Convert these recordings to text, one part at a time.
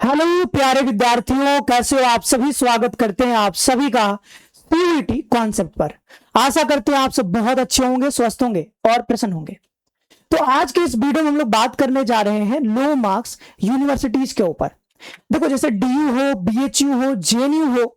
Hello प्यारे विद्यार्थियों, कैसे हो आप सभी। स्वागत करते हैं आप सभी का सीयूईटी कॉन्सेप्ट पर। आशा करते हैं आप सब बहुत अच्छे होंगे, स्वस्थ होंगे और प्रसन्न होंगे। तो आज के इस वीडियो में हम लोग बात करने जा रहे हैं लो मार्क्स यूनिवर्सिटीज के ऊपर। देखो, जैसे डीयू हो, बीएचयू हो, जेएनयू हो,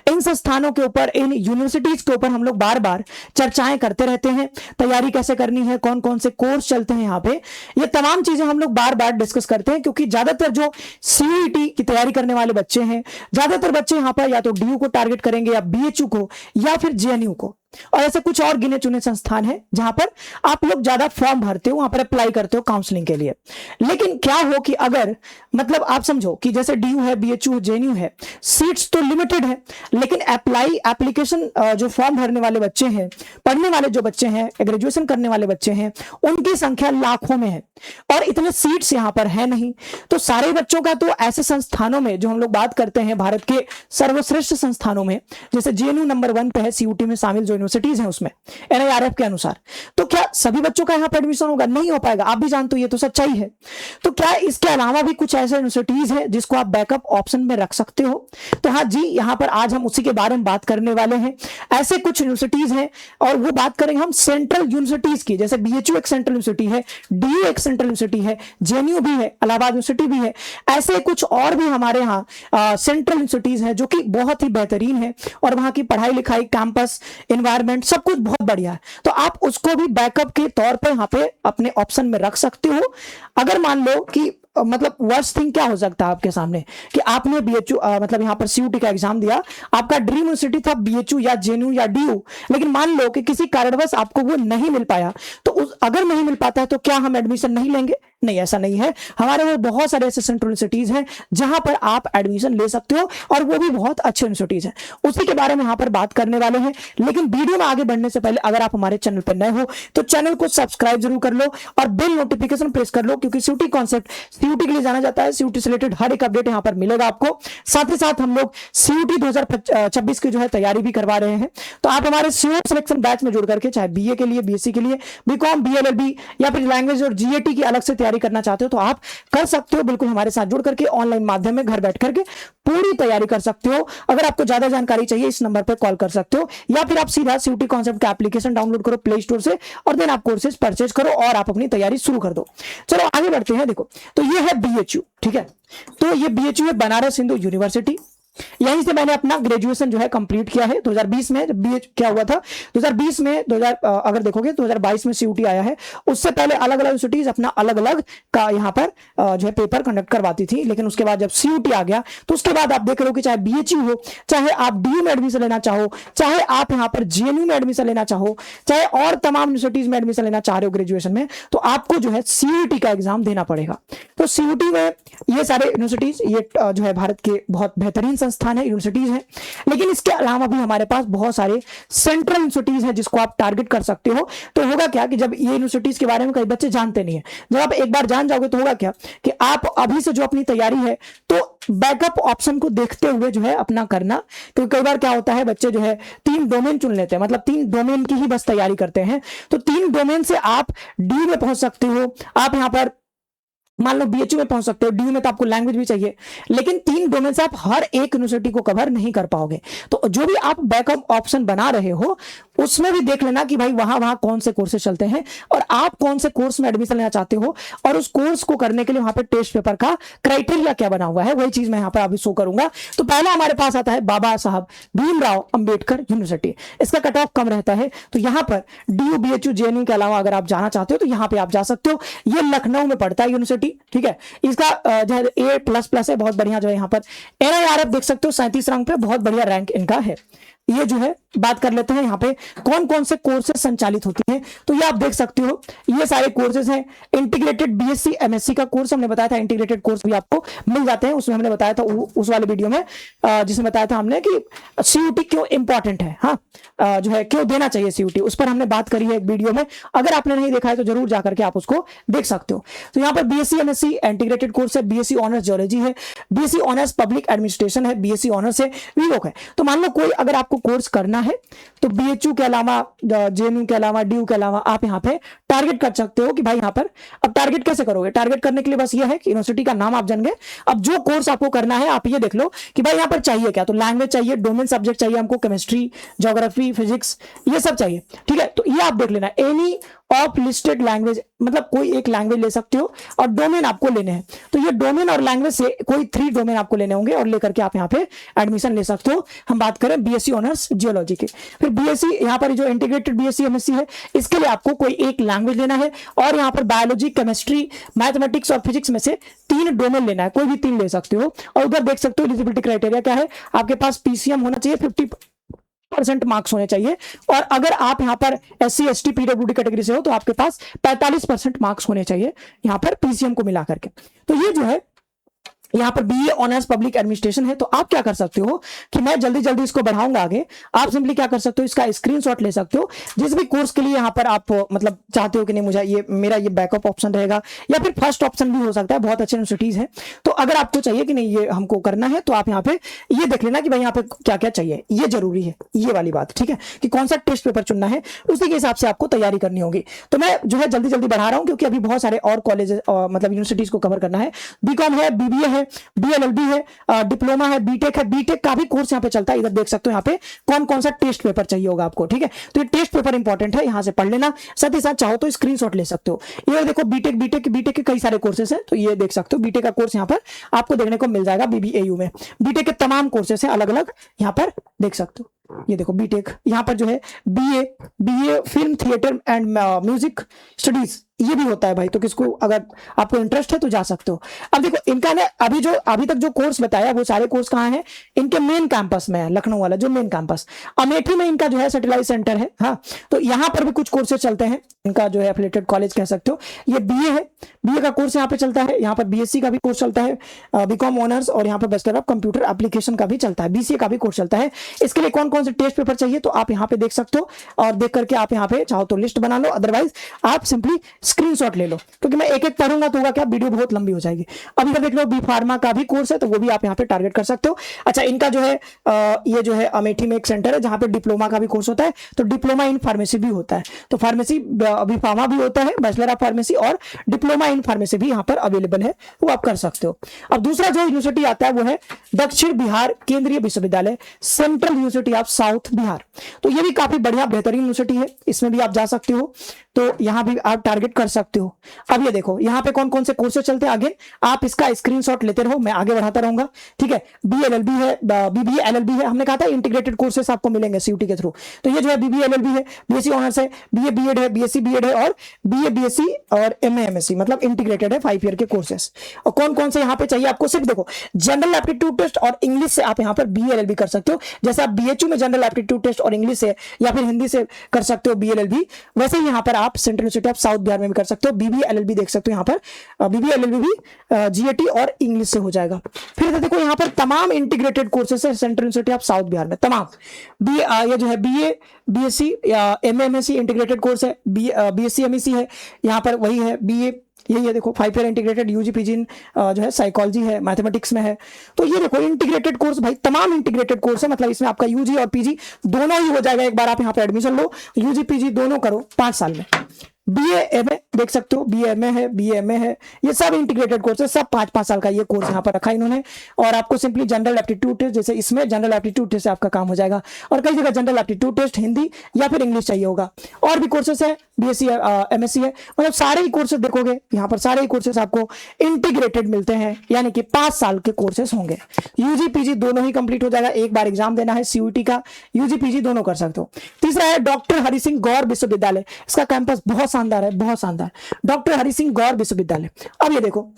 इन संस्थानों के ऊपर, इन यूनिवर्सिटीज के ऊपर हम लोग बार बार चर्चाएं करते रहते हैं। तैयारी कैसे करनी है, कौन कौन से कोर्स चलते हैं यहाँ पे, ये तमाम चीजें हम लोग बार बार डिस्कस करते हैं। क्योंकि ज्यादातर जो सीयूईटी की तैयारी करने वाले बच्चे हैं, ज्यादातर बच्चे यहाँ पर या तो डीयू को टारगेट करेंगे, या बीएचयू को, या फिर जेएनयू को। और ऐसे कुछ और गिने चुने संस्थान हैं जहां पर आप लोग ज्यादा फॉर्म भरते हो, वहां पर अप्लाई करते हो काउंसलिंग के लिए। लेकिन क्या हो कि अगर मतलब आप समझो कि जैसे डीयू है, बीएचयू, जेएनयू है, सीट्स तो लिमिटेड है, लेकिन एप्लीकेशन जो फॉर्म भरने वाले बच्चे हैं, पढ़ने वाले जो बच्चे हैं, ग्रेजुएशन करने वाले बच्चे हैं, उनकी संख्या लाखों में है और इतने सीट्स यहां पर है नहीं। तो सारे बच्चों का तो ऐसे संस्थानों में जो हम लोग बात करते हैं भारत के सर्वश्रेष्ठ संस्थानों में, जैसे जेएनयू नंबर 1 पे है सीयूटी में शामिल जो यूनिवर्सिटीज हैं उसमें एनआईआरएफ के अनुसार, तो क्या सभी बच्चों का यहां पर एडमिशन होगा? नहीं हो पाएगा। आप भी जानते हो, ये तो सच्चाई है। तो क्या इसके अलावा भी कुछ ऐसे यूनिवर्सिटीज है जिसको आप बैकअप ऑप्शन में रख सकते हो? तो हाँ जी, यहां पर आज हम उसी के बारे में बात करने वाले हैं। ऐसे कुछ यूनिवर्सिटीज हैं और वो बात करेंगे हम सेंट्रल यूनिवर्सिटीज की। जैसे बीएचयू एक सेंट्रल यूनिवर्सिटी है, डीयू एक सेंट्रल यूनिवर्सिटी है, जेएनयू भी है, इलाहाबाद यूनिवर्सिटी भी है। ऐसे कुछ और भी हमारे यहाँ सेंट्रल यूनिवर्सिटीज हैं जो कि बहुत ही बेहतरीन है और वहां की पढ़ाई लिखाई, कैंपस एनवायरनमेंट सब कुछ बहुत बढ़िया है। तो आप उसको भी बैकअप के तौर पे यहाँ पे अपने ऑप्शन में रख सकते हो। अगर मान लो कि मतलब वर्स्ट थिंग क्या हो सकता है आपके सामने कि आपने बीएचयू मतलब यहाँ पर सीयूटी का एग्जाम दिया, आपका ड्रीम यूनिवर्सिटी था बीएचयू या जेएनयू या डीयू, लेकिन मान लो कि किसी कारणवश आपको वो नहीं मिल पाया, तो अगर नहीं मिल पाता है तो क्या हम एडमिशन नहीं लेंगे? नहीं, ऐसा नहीं है। हमारे में बहुत सारे ऐसे सेंट्रल यूनिवर्सिटीज हैं जहां पर आप एडमिशन ले सकते हो और वो भी बहुत अच्छे यूनिवर्सिटीज हैं। उसी के बारे में यहां पर बात करने वाले हैं। लेकिन वीडियो में आगे बढ़ने से पहले अगर आप हमारे चैनल पर नए हो तो चैनल को सब्सक्राइब जरूर कर लो और बेल नोटिफिकेशन प्रेस कर लो, क्योंकि सीयूटी कॉन्सेप्ट सीयूटी के लिए जाना जाता है। सीयूटी से रिलेटेड हर एक अपडेट यहां पर मिलेगा आपको। साथ ही साथ हम लोग सीयूटी 2026 की जो है तैयारी भी करवा रहे हैं। तो आप हमारे सीओ सिलेक्शन बैच में जुड़ करके, चाहे बीए के लिए, बीएससी के लिए, बीकॉम, बीएलएलबी या फिर लैंग्वेज और जीएटी की अलग से तैयारी करना चाहते हो तो आप कर सकते हो। बिल्कुल हमारे साथ जुड़ करके ऑनलाइन माध्यम में घर बैठ करके पूरी तैयारी कर सकते हो। अगर आपको ज्यादा जानकारी चाहिए इस नंबर पर कॉल कर सकते हो, या फिर आप सीधा सीयूटी कॉन्सेप्ट का एप्लीकेशन डाउनलोड करो प्ले स्टोर से और देन आप कोर्सेज परचेज करो और आप अपनी तैयारी शुरू कर दो। चलो आगे बढ़ते हैं। देखो, तो ये है बीएचयू, ठीक है। तो ये बीएचयू है बनारस हिंदू यूनिवर्सिटी। यहीं से मैंने अपना ग्रेजुएशन जो है कंप्लीट किया है 2020 में। जब बीए क्या हुआ था 2020 में, अगर देखोगे 2022 में सीयूटी आया है। उससे पहले अलग अलग यूनिवर्सिटीज अपना अलग अलग का यहाँ पर जो है पेपर कंडक्ट करवाती थी। लेकिन उसके बाद जब सीयूटी आ गया तो उसके बाद आप देख रहे हो कि चाहे बीएचयू हो, चाहे आप डीयू में एडमिशन लेना चाहो, चाहे आप यहाँ पर जेएनयू में एडमिशन लेना चाहो, चाहे और तमाम यूनिवर्सिटीज में एडमिशन लेना चाह रहे हो ग्रेजुएशन में, तो आपको जो है सीयूटी का एग्जाम देना पड़ेगा। तो सीयूटी में ये सारे यूनिवर्सिटीज, ये जो है भारत के बहुत बेहतरीन संस्थान है, यूनिवर्सिटीज हैं। लेकिन इसके अलावा भी हमारे पास बहुत सारे सेंट्रल यूनिवर्सिटीज हैं जिसको आप टारगेट कर सकते हो। तो होगा क्या कि जब ये यूनिवर्सिटीज के बारे में कई बच्चे जानते नहीं है, जब आप एक बार जान जाओगे तो होगा क्या कि आप अभी से जो अपनी तैयारी है तो बैकअप ऑप्शन को देखते हुए जो है अपना करना। तो कई बार क्या होता है, बच्चे जो है 3 डोमेन चुन लेते हैं, मतलब 3 डोमेन की ही बस तैयारी करते हैं। तो 3 डोमेन से आप डी में पहुंच सकते हो। आप यहां पर मान लो बीएचयू में पहुंच सकते हो, डीयू में तो आपको लैंग्वेज भी चाहिए, लेकिन 3 डोमेन से आप हर एक यूनिवर्सिटी को कवर नहीं कर पाओगे। तो जो भी आप बैकअप ऑप्शन बना रहे हो उसमें भी देख लेना कि भाई वहां वहां कौन से कोर्सेज चलते हैं और आप कौन से कोर्स में एडमिशन लेना चाहते हो, और उस कोर्स को करने के लिए वहां पर टेस्ट पेपर का क्राइटेरिया क्या बना हुआ है, वही चीज मैं यहां पर अभी शो करूंगा। तो पहला हमारे पास आता है बाबा साहब भीमराव अंबेडकर यूनिवर्सिटी। इसका कट ऑफ कम रहता है, तो यहां पर डीयू, बीएचयू, जेएनयू के अलावा अगर आप जाना चाहते हो तो यहां पर आप जा सकते हो। ये लखनऊ में पड़ता है यूनिवर्सिटी, ठीक है। इसका जो है A++ है, बहुत बढ़िया। जो है यहाँ पर एनआईआरएफ देख सकते हो 37 रैंक पे, बहुत बढ़िया रैंक इनका है। ये जो है बात कर लेते हैं यहाँ पे कौन कौन से कोर्सेज संचालित होती हैं। तो ये आप देख सकते हो, ये सारे कोर्सेज हैं। इंटीग्रेटेड बीएससी एमएससी का कोर्स हमने बताया था, इंटीग्रेटेड कोर्स भी आपको मिल जाते हैं। उसमें हमने बताया था उस वाले वीडियो में, जिसमें बताया था हमने कि सीयूटी क्यों इंपॉर्टेंट है, हाँ जो है क्यों देना चाहिए सीयूटी, उस पर हमने बात करी है एक वीडियो में। अगर आपने नहीं देखा है तो जरूर जाकर के आप उसको देख सकते हो। तो यहाँ पर बीएससी एमएससी इंटीग्रेटेड कोर्स है, बीएससी ऑनर्स जियोलॉजी है, बीएससी ऑनर्स पब्लिक एडमिनिस्ट्रेशन है, बीएससी ऑनर्स है वीवोक है। तो मान लो कोई अगर आपको आपको कोर्स करना है तो BHU के अलावा, JNU के अलावा, DU के अलावा आप यहाँ पे टारगेट कर सकते हो कि भाई यहाँ पर। अब टारगेट कैसे करोगे? टारगेट करने के लिए बस ये है कि यूनिवर्सिटी का नाम आप जान गए। अब जो कोर्स आपको करना है आप ये देख लो कि भाई यहाँ पर चाहिए क्या। तो लैंग्वेज चाहिए, डोमेन सब्जेक्ट चाहिए हमको, केमिस्ट्री, ज्योग्राफी, फिजिक्स, ये सब चाहिए, ठीक है। तो ये आप देख लेना, एनी ऑफ लिस्टेड लैंग्वेज, मतलब कोई एक लैंग्वेज ले सकते हो और डोमेन आपको लेने हैं। तो ये डोमेन और लैंग्वेज से कोई 3 डोमेन आपको लेने होंगे और लेकर के आप यहाँ पे एडमिशन ले सकते हो। हम बात करें BSc ऑनर्स जियोलॉजी की। फिर BSc यहाँ पर जो इंटीग्रेटेड BSc MSc है, इसके लिए आपको कोई एक लैंग्वेज लेना है और यहाँ पर बायोलॉजी, केमिस्ट्री, मैथमेटिक्स और फिजिक्स में से 3 डोमेन लेना है, कोई भी 3 ले सकते हो। और उधर देख सकते हो एलिजिबिलिटी क्राइटेरिया क्या है, आपके पास PCM होना चाहिए, 50% मार्क्स होने चाहिए। और अगर आप यहाँ पर SC ST PWD कैटेगरी से हो तो आपके पास 45% मार्क्स होने चाहिए यहाँ पर PCM को मिला करके। तो ये जो है यहाँ पर BA ऑनर्स पब्लिक एडमिनिस्ट्रेशन है। तो आप क्या कर सकते हो कि मैं जल्दी जल्दी इसको बढ़ाऊंगा आगे, आप सिंपली क्या कर सकते हो, इसका स्क्रीनशॉट ले सकते हो। जिस भी कोर्स के लिए यहाँ पर आप मतलब चाहते हो कि नहीं मुझे ये मेरा ये बैकअप ऑप्शन रहेगा या फिर फर्स्ट ऑप्शन भी हो सकता है, बहुत अच्छे यूनिवर्सिटीज है। तो अगर आपको चाहिए कि नहीं ये हमको करना है तो आप यहाँ पे ये देख लेना कि भाई यहाँ पे क्या क्या चाहिए, ये जरूरी है, ये वाली बात, ठीक है, कि कौन सा टेस्ट पेपर चुनना है, उसी के हिसाब से आपको तैयारी करनी होगी। तो मैं जो है जल्दी जल्दी बढ़ा रहा हूँ क्योंकि अभी बहुत सारे और कॉलेज मतलब यूनिवर्सिटीज को कवर करना है। BCom है, BBA है, DLLB है, डिप्लोमा है, बीटेक है। बीटेक का भी कोर्स यहाँ पे चलता है। इधर देख सकते हो यहाँ पे कौन कौन सा टेस्ट पेपर चाहिए होगा आपको, ठीक है। तो ये टेस्ट पेपर इंपॉर्टेंट है, यहाँ से पढ़ लेना। साथ ही साथ चाहो तो स्क्रीनशॉट ले सकते हो। ये देखो बीटेक के कई सारे कोर्सेस हैं, तो ये देख सकते हो बीटेक का कोर्स यहाँ पर आपको देखने को मिल जाएगा। BBAU में बीटेक के तमाम कोर्सेस हैं अलग अलग, यहाँ पर देख सकते हो। ये देखो बीटेक, यहाँ पर जो है BA film theatre and music studies, ये भी होता है भाई। तो किसको अगर आपको इंटरेस्ट है तो जा सकते हो। अब देखो इनका ने अभी तक जो कोर्स बताया वो सारे कोर्स कहाँ हैं, इनके मेन कैंपस में है, लखनऊ वाला जो मेन कैंपस। अमेठी में इनका जो है सैटेलाइट सेंटर है, हाँ। तो यहाँ पर भी कुछ कोर्सेज चलते हैं, इनका जो है एफिलिएटेड कॉलेज कह सकते हो। ये BA है, BA का कोर्स यहाँ पे चलता है। यहाँ पर BSc का भी कोर्स चलता है, BCom ऑनर्स, और यहाँ पर बैचलर ऑफ कंप्यूटर एप्लीकेशन का भी चलता है, BCA का भी कोर्स चलता है। इसके लिए कौन कौन से टेस्ट पेपर चाहिए तो आप यहाँ पे देख सकते हो, और देख करके आप यहाँ पे चाहो तो लिस्ट बना लो, अदरवाइज आप सिंपली स्क्रीनशॉट ले लो, क्योंकि मैं एक एक पढ़ूंगा तो होगा क्या, वीडियो बहुत लंबी हो जाएगी। अब इधर देख लो बी फार्मा का भी कोर्स है, तो वो भी आप यहाँ पे टारगेट कर सकते हो। अच्छा, इनका जो है ये जो है अमेठी में एक सेंटर है जहाँ पे डिप्लोमा का भी कोर्स होता है, तो डिप्लोमा इन फार्मेसी भी होता है। तो फार्मेसी बी फार्मा भी होता है, बैचलर ऑफ फार्मेसी और डिप्लोमा इन फार्मेसी भी यहाँ पर अवेलेबल है, वो आप कर सकते हो। अब दूसरा जो यूनिवर्सिटी आता है वो है दक्षिण बिहार केंद्रीय विश्वविद्यालय, central university of south Bihar. तो ये भी काफी बढ़िया बेहतरीन यूनिवर्सिटी है, इसमें भी आप जा सकते हो, तो यहाँ भी आप टारगेट कर सकते हो। अब ये देखो यहाँ पे कौन कौन से कोर्सेज चलते हैं, आगे आप इसका स्क्रीनशॉट लेते रहो, मैं आगे बढ़ाता रहूंगा, ठीक है। BLLB है, BBA LLB है, हमने कहा था इंटीग्रेटेड कोर्सेज आपको मिलेंगे CUT के थ्रू। तो ये जो है BBA LLB है, BSc ऑनर्स है, BA BEd है, BSc BEd है, और BA BSc और MA MSc, मतलब इंटीग्रेटेड है 5 ईयर के कोर्सेज। और कौन कौन से यहाँ पे चाहिए आपको, सिर्फ देखो जनरल एप्टीट्यूड टेस्ट और इंग्लिश से आप यहाँ पर BA LLB कर सकते हो। जैसे आप BHU में जनरल एप्टीट्यूड टेस्ट और इंग्लिश से या फिर हिंदी से कर सकते हो BA LLB, वैसे ही यहाँ पर आप central university of south Bihar में भी कर सकते हो। BBA LLB देख सकते हो, यहाँ पर BBA LLB भी GAT और इंग्लिश से हो जाएगा। फिर देखो यहाँ पर तमाम इंटीग्रेटेड कोर्सेस है central university of south Bihar में, तमाम। ये जो है BA BSc या MA MSc इंटीग्रेटेड कोर्स है, BSc MSc है, यहाँ पर वही है BA, ये देखो 5 ईयर इंटीग्रेटेड UG PG जो है साइकोलॉजी है, मैथमेटिक्स में है। तो ये देखो इंटीग्रेटेड कोर्स भाई, तमाम इंटीग्रेटेड कोर्स है, मतलब इसमें आपका UG और PG दोनों ही हो जाएगा। एक बार आप यहाँ पे एडमिशन लो, UG PG दोनों करो 5 साल में। BA MA देख सकते हो, BA MA है, BA MA है, ये सब इंटीग्रेटेड कोर्स है, सब 5-5 साल का ये कोर्स यहाँ पर रखा इन्होंने। और आपको सिंपली जनरल एप्टीट्यूड टेस्ट, जैसे इसमें जनरल एप्टीट्यूड टेस्ट से आपका काम हो जाएगा, और कई जगह जनरल एप्टीट्यूड टेस्ट हिंदी या फिर इंग्लिश चाहिए होगा। और भी कोर्सेस है, BSc MSc है, मतलब सारे ही कोर्सेज देखोगे यहाँ पर, सारे ही कोर्सेज आपको इंटीग्रेटेड मिलते हैं, यानी कि 5 साल के कोर्सेज होंगे। UG PG दोनों ही कंप्लीट हो जाएगा, एक बार एग्जाम देना है CUT का, UG PG दोनों कर सकते हो। तीसरा है डॉक्टर हरि सिंह गौर विश्वविद्यालय, इसका कैंपस बहुत शानदार है, बहुत शानदार, डॉक्टर हरि सिंह गौर विश्वविद्यालय। अब ये देखो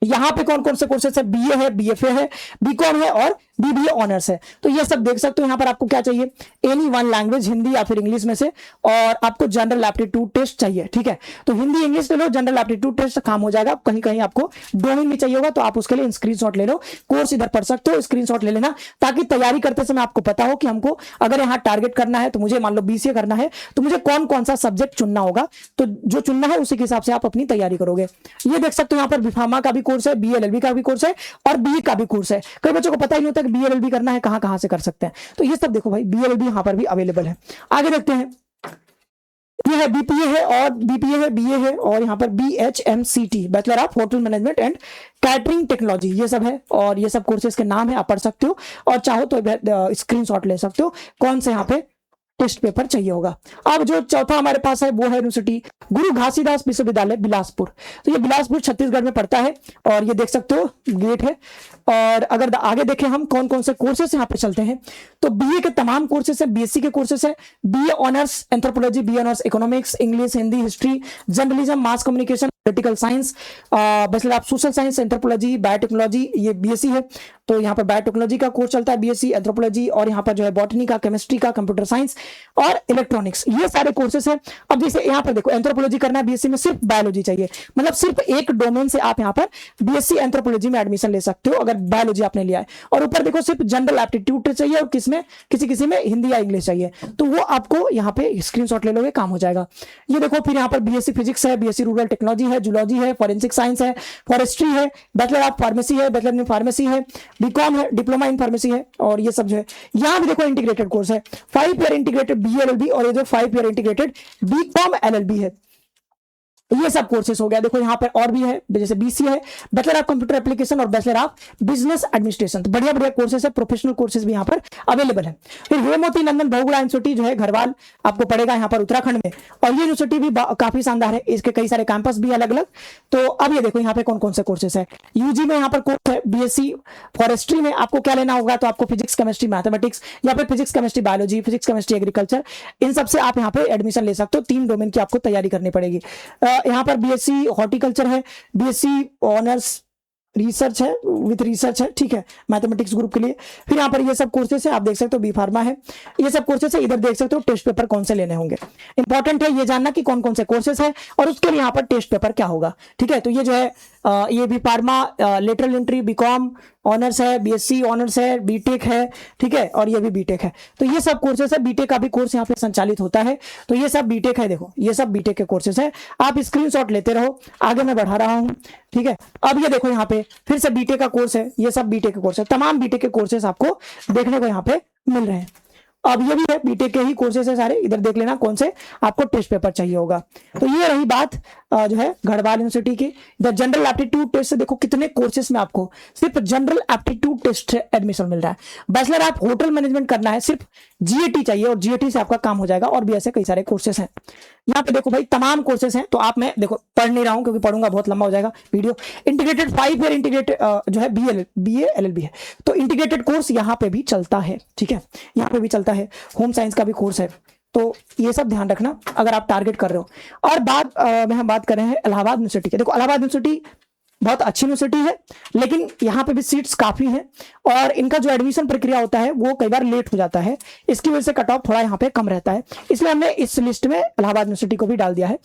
यहाँ पे कौन कौन से कोर्सेस है, BA है, BFA है, BCom है और BBA ऑनर्स है। तो ये सब देख सकते हो। यहाँ पर आपको क्या चाहिए, एनी वन लैंग्वेज, हिंदी या फिर इंग्लिश में से, और आपको जनरल एप्टीट्यूड टेस्ट चाहिए, ठीक है। तो हिंदी इंग्लिश ले लो, जनरल एप्टीट्यूड टेस्ट काम हो जाएगा। कहीं कहीं आपको डोमेन भी चाहिए होगा तो आप उसके लिए स्क्रीनशॉट ले लो, कोर्स इधर पढ़ सकते हो, स्क्रीनशॉट ले लेना, ताकि तैयारी करते समय आपको पता हो कि हमको अगर यहाँ टारगेट करना है, तो मुझे मान लो BCA करना है, तो मुझे कौन कौन सा सब्जेक्ट चुनना होगा, तो जो चुनना है उसी के हिसाब से आप अपनी तैयारी करोगे। ये देख सकते हो यहाँ पर बीफार्मा का भी कोर्स है, BA LLB का भी कोर्स है और BE का भी कोर्स है। कई बच्चों को पता ही नहीं होता कि BA LLB करना है, कहाँ कहाँ से कर सकते हैं। तो ये सब देखो भाई BA LLB यहाँ पर भी अवेलेबल है। आगे देखते हैं, ये है BPA है और BPA है, BA है और यहाँ पर BHMCT bachelor of hotel management and catering technology, ये सब है। और ये सब कोर्सेज के नाम है, आप पढ़ सकते हो और चाहो तो स्क्रीनशॉट ले सकते हो कौन से यहाँ पे टेस्ट पेपर चाहिए होगा। अब जो चौथा हमारे पास है वो है यूनिवर्सिटी गुरु घासीदास विश्वविद्यालय बिलासपुर। तो ये बिलासपुर छत्तीसगढ़ में पड़ता है और ये देख सकते हो गेट है। और अगर आगे देखें हम कौन कौन से कोर्सेस यहाँ पे चलते हैं, तो BA के तमाम कोर्सेस है, BSc के कोर्सेस है, BA honours anthropology, BA honours economics, English, Hindi, history, journalism, mass communication, political science, bachelor of social science, anthropology, biotechnology, ये BSc है। तो यहाँ पर बायोटेक्नोलॉजी का कोर्स चलता है, BSc एंथ्रोपोलॉजी, और यहाँ पर जो है बॉटनी का, केमिस्ट्री का, कंप्यूटर साइंस और इलेक्ट्रॉनिक्स, ये सारे कोर्सेस हैं। अब जैसे यहाँ पर देखो एंथ्रोपोलॉजी करना है BSc में, सिर्फ बायोलॉजी चाहिए, मतलब सिर्फ एक डोमेन से आप यहाँ पर BSc एंथ्रोपोलॉजी में एडमिशन ले सकते हो अगर बायोलॉजी आपने लिया है। और ऊपर देखो सिर्फ जनरल एप्टीट्यूड चाहिए और किसमें किसी में हिंदी या इंग्लिश चाहिए, तो वो आपको यहाँ पे स्क्रीनशॉट ले लोगे, काम हो जाएगा। ये देखो फिर यहाँ पर BSc फिजिक्स है, BSc रूरल टेक्नोलॉजी है, जूलॉजी है, फॉरेंसिक साइंस है, फॉरेस्ट्री है, बैचलर ऑफ फार्मेसी है, बैचलर इन फार्मेसी है, बीकॉम है, डिप्लोमा इन फार्मेसी है, और ये सब जो है यहाँ भी देखो इंटीग्रेटेड कोर्स है, 5 ईयर इंटीग्रेटेड BA LLB और ये जो 5 ईयर इंटीग्रेटेड बीकॉम LLB है। ये सब कोर्सेस हो गया। देखो यहाँ पर और भी है, जैसे BC है, बैचलर ऑफ कंप्यूटर एप्लीकेशन और बैचलर ऑफ बिजनेस एडमिनिस्ट्रेशन। तो बढ़िया बढ़िया कोर्सेस है, प्रोफेशनल कोर्सेस भी यहाँ पर अवेलेबल है। फिर हेमवती नंदन बहुगुणा यूनिवर्सिटी जो है घरवाल आपको पड़ेगा यहाँ पर उत्तराखंड में, और ये यूनिवर्सिटी भी काफी शानदार है, इसके कई सारे कैंपस भी अलग अलग। तो अब ये देखो यहाँ पे कौन कौन से कोर्सेस है। UG में यहाँ पर कोर्स है BSc फॉरेस्ट्री में, आपको क्या लेना होगा, तो आपको फिजिक्स केमिस्ट्री मैथमेटिक्स या फिर physics chemistry biology, physics chemistry agriculture, इन सबसे आप यहाँ पे एडमिशन ले सकते हो। 3 डोमेन की आपको तैयारी करनी पड़ेगी। यहाँ पर BSc हॉर्टिकल्चर है, BSc ऑनर्स रिसर्च है, विथ रिसर्च है, ठीक है, मैथमेटिक्स ग्रुप के लिए। फिर यहाँ पर ये सब कोर्सेस है, आप देख सकते हो B फार्मा है, ये सब कोर्सेस है। इधर देख सकते हो टेस्ट पेपर कौन से लेने होंगे। इंपॉर्टेंट है ये जानना कि कौन कौन से कोर्सेस है और उसके लिए यहाँ पर टेस्ट पेपर क्या होगा, ठीक है। तो ये जो है ये B pharma lateral entry BCom honours है, BSc ऑनर्स है, BTech है, ठीक है, और ये भी BTech है। तो ये सब कोर्सेस है, BTech का भी कोर्स यहाँ पे संचालित होता है। तो ये सब BTech है, देखो ये सब BTech के कोर्सेस है। आप स्क्रीनशॉट लेते रहो, आगे मैं बढ़ा रहा हूँ, ठीक है। अब ये देखो यहाँ पे फिर से BTech का कोर्स है, ये सब BTech के कोर्स है, तमाम BTech के कोर्सेस आपको देखने को यहाँ पे मिल रहे हैं। अब ये भी है BTech के ही कोर्सेस है सारे, इधर देख लेना कौन से आपको टेस्ट पेपर चाहिए होगा। तो ये रही बात जो है गढ़वाल यूनिवर्सिटी की। इधर जनरल एप्टीट्यूड टेस्ट से देखो कितने कोर्सेस में आपको सिर्फ जनरल एप्टीट्यूड टेस्ट से एडमिशन मिल रहा है। बैचलर आप होटल मैनेजमेंट करना है, सिर्फ GAT चाहिए और GAT से आपका काम हो जाएगा। और भी ऐसे कई सारे कोर्सेस हैं यहाँ पे, देखो भाई तमाम कोर्सेस हैं। तो आप, मैं देखो पढ़ नहीं रहा हूँ क्योंकि पढ़ूंगा बहुत लंबा हो जाएगा वीडियो। इंटीग्रेटेड 5 ईयर इंटीग्रेटेड जो है BA LLB है, तो इंटीग्रेटेड कोर्स यहाँ पे भी चलता है, ठीक है, यहाँ पे भी चलता है। होम साइंस का भी कोर्स है, तो ये सब ध्यान रखना अगर आप टारगेट कर रहे हो। और में हम बात कर रहे हैं इलाहाबाद यूनिवर्सिटी की। देखो इलाहाबाद यूनिवर्सिटी बहुत अच्छी यूनिवर्सिटी है, लेकिन यहाँ पे भी सीट्स काफी हैं और इनका जो एडमिशन प्रक्रिया होता है वो कई बार लेट हो जाता है, इसकी वजह से कट ऑफ थोड़ा यहाँ पे कम रहता है। इसलिए हमने इस लिस्ट में इलाहाबाद यूनिवर्सिटी को भी डाल दिया है।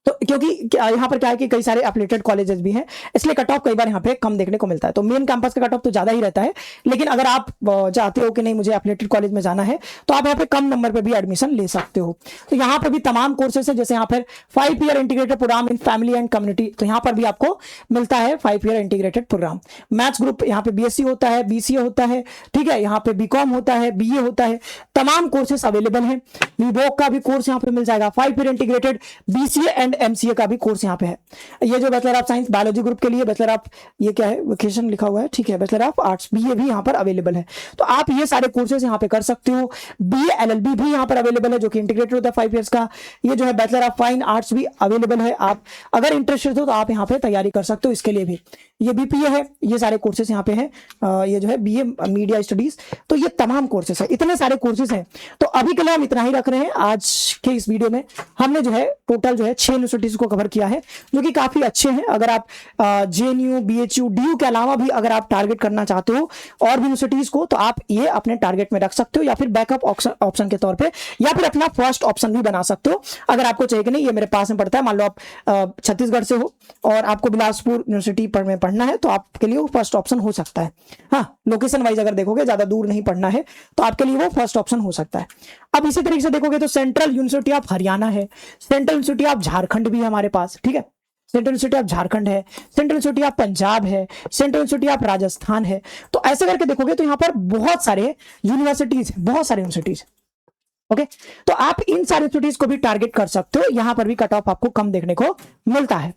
तो क्योंकि यहाँ पर क्या है कि कई सारे एफिलिएटेड कॉलेजेस भी हैं, इसलिए कट ऑफ कई बार यहाँ पे कम देखने को मिलता है। तो मेन कैंपस का कट ऑफ तो ज्यादा ही रहता है, लेकिन अगर आप चाहते हो कि नहीं मुझे एफिलिएटेड कॉलेज में जाना है, तो आप यहाँ पे कम नंबर पे भी एडमिशन ले सकते हो। तो यहाँ पे भी तमाम कोर्सेस है, जैसे यहाँ पर 5 year integrated programme in family and community, तो यहाँ पर भी आपको मिलता है 5 year integrated programme. Maths group यहाँ पे BSc होता है, BCA होता है, ठीक है, यहाँ पे बीकॉम होता है, BA होता है, तमाम कोर्सेस अवेलेबल है। वीवोक का भी कोर्स यहाँ पे मिल जाएगा, 5 year integrated BCA and MCA का भी कोर्स यहाँ पे है। ये जो bachelor of science biology group के लिए बैचलर ऑफ, ये क्या है, वोकेशन लिखा हुआ है, ठीक है, बैचलर ऑफ आर्ट्स BA भी यहाँ पर अवेलेबल है। तो आप ये सारे कोर्सेज यहाँ पे कर सकते हो। BA LLB भी यहाँ पर अवेलेबल है, जो कि इंटीग्रेटेड होता है 5 इयर्स का। ये जो है बैचलर ऑफ फाइन आर्ट्स भी अवेलेबल है। आप अगर इंटरेस्टेड हो तो आप यहाँ पे तैयारी कर सकते हो इसके लिए भी। ये BPA है, ये सारे कोर्सेज यहाँ पे हैं। ये जो है BA मीडिया स्टडीज, तो ये तमाम कोर्सेज है, इतने सारे कोर्सेज हैं। तो अभी के लिए हम इतना ही रख रहे हैं। आज के इस वीडियो में हमने जो है टोटल जो है 6 यूनिवर्सिटीज को कवर किया है, जो कि काफी अच्छे हैं। अगर आप JNU, BHU, DU के अलावा भी अगर आप टारगेट करना चाहते हो और भी यूनिवर्सिटीज को, तो आप ये अपने टारगेट में रख सकते हो, या फिर बैकअप ऑप्शन के तौर पे, या फिर अपना फर्स्ट ऑप्शन भी बना सकते हो। अगर आपको चाहिए कि नहीं ये मेरे पास में पड़ता है, मान लो आप छत्तीसगढ़ से हो और आपको बिलासपुर यूनिवर्सिटी में पढ़ना है, तो आपके लिए वो फर्स्ट ऑप्शन हो सकता है। हाँ, लोकेशन वाइज अगर देखोगे, ज्यादा दूर नहीं पढ़ना है, तो आपके लिए वो फर्स्ट ऑप्शन हो सकता है। अब इसी तरीके से देखोगे तो सेंट्रल यूनिवर्सिटी ऑफ हरियाणा है, सेंट्रल यूनिवर्सिटी ऑफ झारखंड भी है हमारे पास, ठीक है। सेंट्रल यूनिवर्सिटी ऑफ झारखंड है, सेंट्रल यूनिवर्सिटी ऑफ पंजाब है, सेंट्रल यूनिवर्सिटी ऑफ राजस्थान है। तो ऐसे करके देखोगे तो यहाँ पर बहुत सारे यूनिवर्सिटीज है, बहुत सारे यूनिवर्सिटीज। ओके, तो आप इन सारे यूनिवर्सिटीज को भी टारगेट कर सकते हो, यहां पर भी कट ऑफ आपको कम देखने को मिलता है।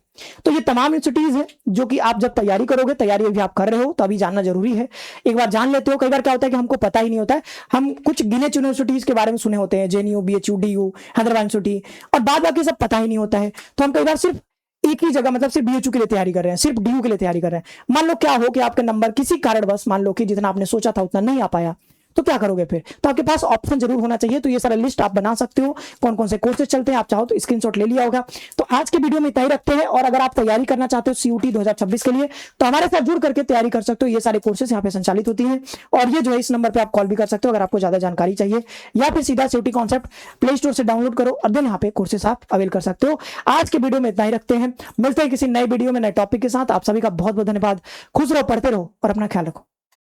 तो ये तमाम यूनिवर्सिटीज है जो कि आप जब तैयारी करोगे, तैयारी अभी आप कर रहे हो तो अभी जानना जरूरी है, एक बार जान लेते हो। कई बार क्या होता है कि हमको पता ही नहीं होता है, हम कुछ गिने चुने यूनिवर्सिटीज के बारे में सुने होते हैं, JNU, BHU, DU, Hyderabad university, और बाद बाकी सब पता ही नहीं होता है। तो हम कई बार सिर्फ एक ही जगह, मतलब सिर्फ बीएचयू के लिए तैयारी कर रहे हैं, सिर्फ डीयू के लिए तैयारी कर रहे हैं। मान लो क्या हो कि आपके नंबर किसी कारणवश, मान लो कि जितना आपने सोचा था उतना नहीं आ पाया, तो क्या करोगे फिर? तो आपके पास ऑप्शन जरूर होना चाहिए। तो ये सारा लिस्ट आप बना सकते हो, कौन कौन से कोर्सेज चलते हैं, आप चाहो तो स्क्रीनशॉट ले लिया होगा। तो आज के वीडियो में इतना ही रखते हैं, और अगर आप तैयारी करना चाहते हो सीयूटी 2026 के लिए तो हमारे साथ जुड़ करके तैयारी कर सकते हो। ये सारे कोर्सेज यहाँ पे संचालित होती हैं, और ये जो है इस नंबर पर आप कॉल भी कर सकते हो अगर आपको ज्यादा जानकारी चाहिए, या फिर सीधा सीयूटी कॉन्सेप्ट प्ले स्टोर से डाउनलोड करो और देन यहाँ पे कोर्सेज आप अवेल कर सकते हो। आज के वीडियो में इतना ही रखते हैं, मिलते हैं किसी नए वीडियो में नए टॉपिक के साथ। आप सभी का बहुत बहुत धन्यवाद। खुश रहो, पढ़ते रहो और अपना ख्याल रखो।